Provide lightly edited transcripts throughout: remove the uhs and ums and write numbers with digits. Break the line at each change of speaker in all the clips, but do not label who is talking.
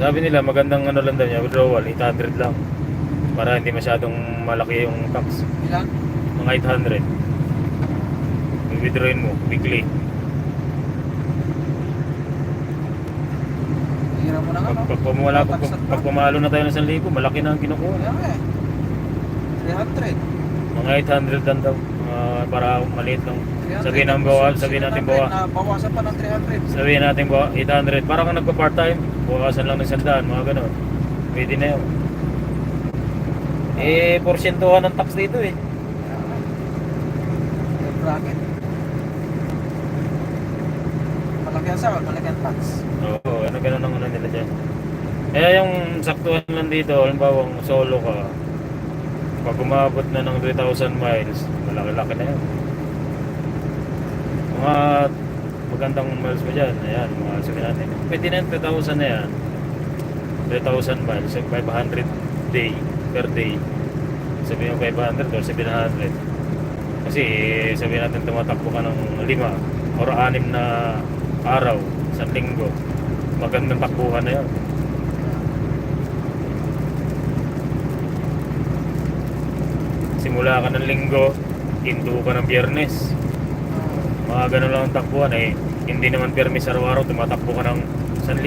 Sabi nila magandang ano lang daw niya, withdrawal 800 lang. Para hindi masyadong malaki yung tax.
Ilan?
Mga 800. I-withdrawin mo weekly.
Hira mo na nga, no?
Pag pumalo na tayo ng 1,000, malaki na ang kinukuha.
Kaya nga eh. 300.
Mga 800 lang daw. Para maliit lang.
300.
Sabihin natin bawa.
Bawasan pa ng 300.
Sabihin natin bawa 800. Parang kang nagpa-part-time. Bukasan lang ng 100, mga ganun. Pwede na yun. Porsyentuhan ng tax dito eh.
Kaya nga. Yung bracket. Malaki ang sahod, malaki ang tax.
Oo, ganun ang ano nila dyan. Kaya yung saktuhan lang dito, halimbawa solo ka, pag umabot na ng 3,000 miles, malaki-laki na yan. Mga magandang miles mo dyan, ayan, mga sabihin natin. Pwede na yung 3,000 na yan. 3,000 miles, 500 day, per day. Sabihin mo 500 or 700. Kasi sabihin natin tumatakbo ka ng 5 or 6 na araw, sa linggo. Magandang takbuhan na yan. Simula ka ng linggo, into ka ng biyernes. Mga ganun lang ang takbuhan eh. Hindi naman permis araw-araw, tumatakbo ka ng 1,000.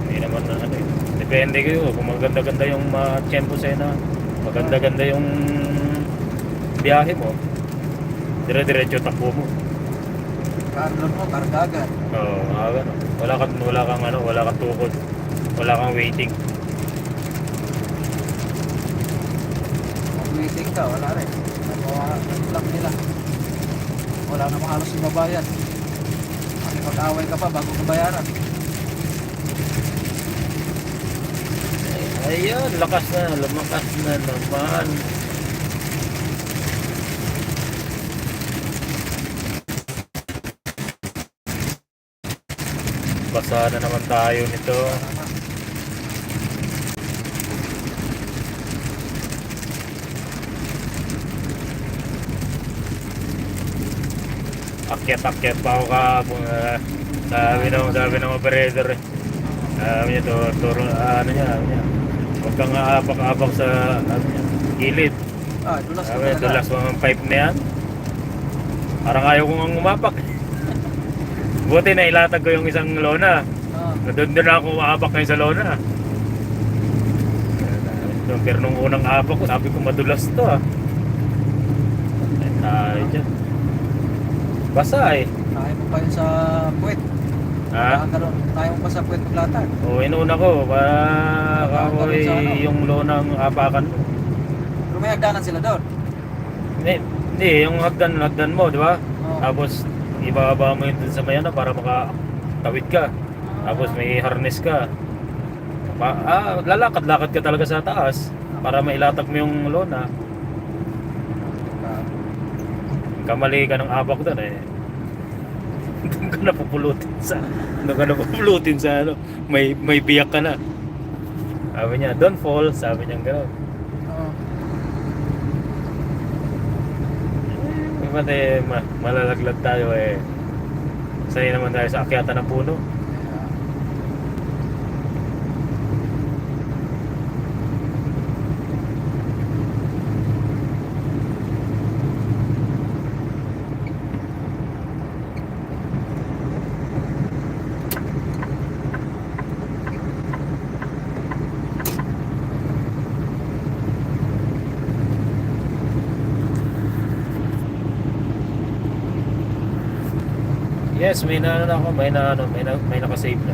Hindi naman na ano eh. Depende kayo kung maganda-ganda yung tiyempo sa'yo na maganda-ganda yung biyahe mo. Dire-diretso takbo mo.
Karlon mo, kargagan.
Oo, ganun. Wala kang tukod. Wala kang waiting.
Mag-waiting ka, wala rin. Nag-block nila. Wala namang halos ibabayad. Makipag-away ka pa bago kabayaran.
Ayan, lumakas na naman. Basa na naman tayo nito. Akyat pa ako kahapon. Sabi ng operator eh. Sabi niya, sabi niya, huwag kang aapak-apak sa gilid.
Dulas
Sabi niya, dulas mga pipe na yan. Parang ayaw kong umapak. Buti na ilatag ko yung isang lona. Doon ako umapak ngayon sa lona. Pero nung unang apak ko, sabi ko madulas to ah. Tayo dyan. Basa eh.
Kaya mo pa yun sa puwet.
Ha?
Kaya mo pa sa puwet maglatag.
Oo, inuna ko para kakoy yung lonang apakan mo.
Pero may hagdanan sila doon.
Hindi, yung hagdan mo, di ba?
Oo.
Tapos ibababa mo yun dun sa mayana para makatawid ka. Tapos may harness ka. Lalakad-lakad ka talaga sa taas para mailatag mo yung lona. Kamali ka ng abak doon eh. Doon ka napupulutin sa ano. May biyak ka na. Sabi niya, don't fall. Sabi niya gano'n.
Oo.
Pati malalaglag tayo eh. Sanay naman tayo sa akyatan ng puno. Yes, may naka-save na.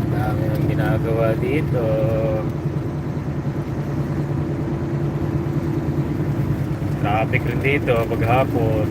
Dami nang ginagawa dito. Traffic rin dito paghapon.